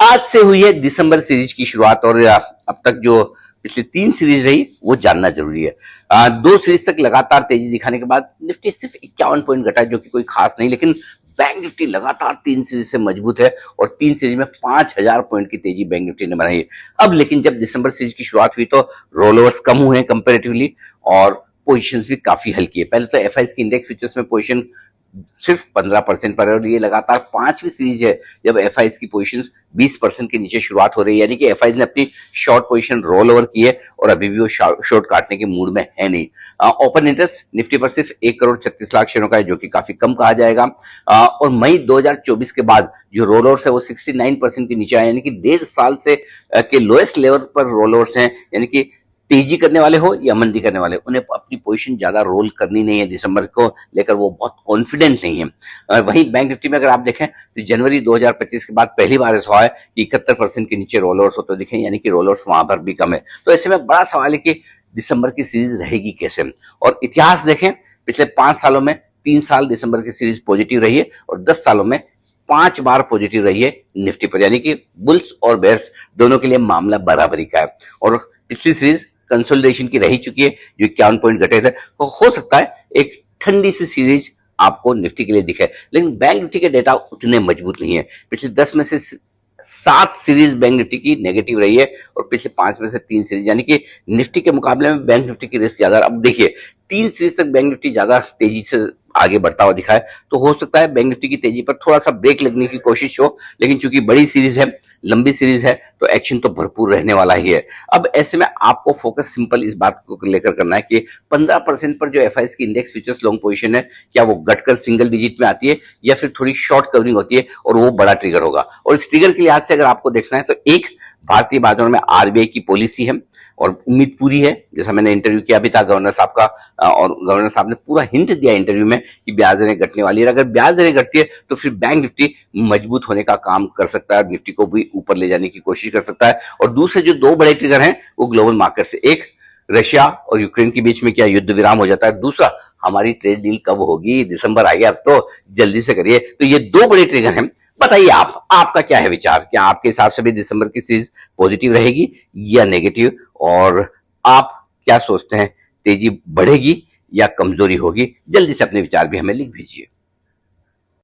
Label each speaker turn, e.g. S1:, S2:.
S1: आज से हुई है दिसंबर सीरीज की शुरुआत और अब तक जो पिछली 3 सीरीज रही वो जानना जरूरी है। 2 सीरीज तक लगातार तेजी दिखाने के बाद निफ्टी सिर्फ 51 पॉइंट घटा जो कि कोई खास नहीं, लेकिन बैंक निफ्टी लगातार 3 सीरीज से मजबूत है और 3 सीरीज में 5000 पॉइंट की तेजी बैंक निफ्टी ने बनाई है। अब लेकिन जब दिसंबर सीरीज की शुरुआत हुई तो रोल ओवर्स कम हुए हैं कंपेरेटिवली और पोजीशंस भी काफी हल्की है। पहले तो एफआईएस की इंडेक्स फ्यूचर्स में पोजीशन सिर्फ 15% पर है और ये लगातार 5वीं सीरीज है जब एफआईएस की पोजीशन 20% के नीचे शुरुआत हो रही है, यानी कि एफआईएस ने अपनी शॉर्ट पोजीशन रोल ओवर की है और अभी भी वो शॉर्ट काटने के मूड में है नहीं। ओपन इंटरेस्ट निफ्टी पर सिर्फ 1 करोड़ 36 लाख शेयरों का है जो कि काफी कम कहा जाएगा। और मई 2024 के बाद जो रोल ओवर्स है वो 69% के नीचे आए, यानी कि 1.5 साल से के लोएस्ट लेवल पर रोल ओवर्स हैं, यानी कि तेजी करने वाले हो या मंदी करने वाले, उन्हें अपनी पोजीशन ज्यादा रोल करनी नहीं है। दिसंबर को लेकर वो बहुत कॉन्फिडेंट नहीं है। वहीं बैंक निफ्टी में अगर आप देखें तो जनवरी 2025 के बाद पहली बार ऐसा है कि 71% के नीचे रोल ओवर्स होते दिखे, यानी कि रोल ओवर्स वहां पर भी कम है। तो ऐसे में बड़ा सवाल है कि दिसंबर की सीरीज रहेगी कैसे। और इतिहास देखें, पिछले 5 सालों में 3 साल दिसंबर की सीरीज पॉजिटिव रही है और 10 सालों में 5 बार पॉजिटिव रही है निफ्टी पर, यानी कि बुल्स और बेयर्स दोनों के लिए मामला बराबरी का है। और पिछली सीरीज कंसोलिडेशन की रह चुकी है जो 51 पॉइंट घटे थे, तो हो सकता है एक ठंडी सी सीरीज आपको निफ्टी के लिए दिखे, लेकिन बैंक निफ्टी के डेटा उतने मजबूत नहीं है। पिछले 10 में से 7 सीरीज बैंक निफ्टी की नेगेटिव रही है और पिछले 5 में से 3 सीरीज, यानी कि निफ्टी के मुकाबले में बैंक निफ्टी की रिस्क ज्यादा। अब देखिए 3 सीरीज तक बैंक निफ्टी ज्यादा तेजी से आगे बढ़ता हुआ दिखा है, तो हो सकता है बैंक निफ्टी की तेजी पर थोड़ा सा ब्रेक लगने की कोशिश हो, लेकिन चूंकि बड़ी सीरीज है, लंबी सीरीज है, तो एक्शन तो भरपूर रहने वाला ही है। अब ऐसे में आपको फोकस सिंपल इस बात को लेकर करना है कि 15% पर जो एफआईएस की इंडेक्स फ्यूचर्स लॉन्ग पोजीशन है, क्या वो घटकर सिंगल डिजिट में आती है या फिर थोड़ी शॉर्ट कवरिंग होती है और वो बड़ा ट्रिगर होगा। और इस ट्रिगर के लिहाज से अगर आपको देखना है तो एक, भारतीय बाजारों में आरबीआई की पॉलिसी है और उम्मीद पूरी है, जैसा मैंने इंटरव्यू किया भी था गवर्नर साहब का, और गवर्नर साहब ने पूरा हिंट दिया इंटरव्यू में कि ब्याज दरें घटने वाली है। अगर ब्याज दरें घटती है तो फिर बैंक निफ्टी मजबूत होने का काम कर सकता है, निफ्टी को भी ऊपर ले जाने की कोशिश कर सकता है। और दूसरे जो 2 बड़े ट्रिगर हैं वो ग्लोबल मार्केट से, एक रशिया और यूक्रेन के बीच में क्या युद्ध विराम हो जाता है, दूसरा हमारी ट्रेड डील कब होगी, दिसंबर आ गया अब तो जल्दी से करिए। तो ये 2 बड़े ट्रिगर हैं। बताइए आपका क्या है विचार, क्या आपके हिसाब से भी दिसंबर की सीरीज पॉजिटिव रहेगी या नेगेटिव, और आप क्या सोचते हैं तेजी बढ़ेगी या कमजोरी होगी? जल्दी से अपने विचार भी हमें लिख भेजिए।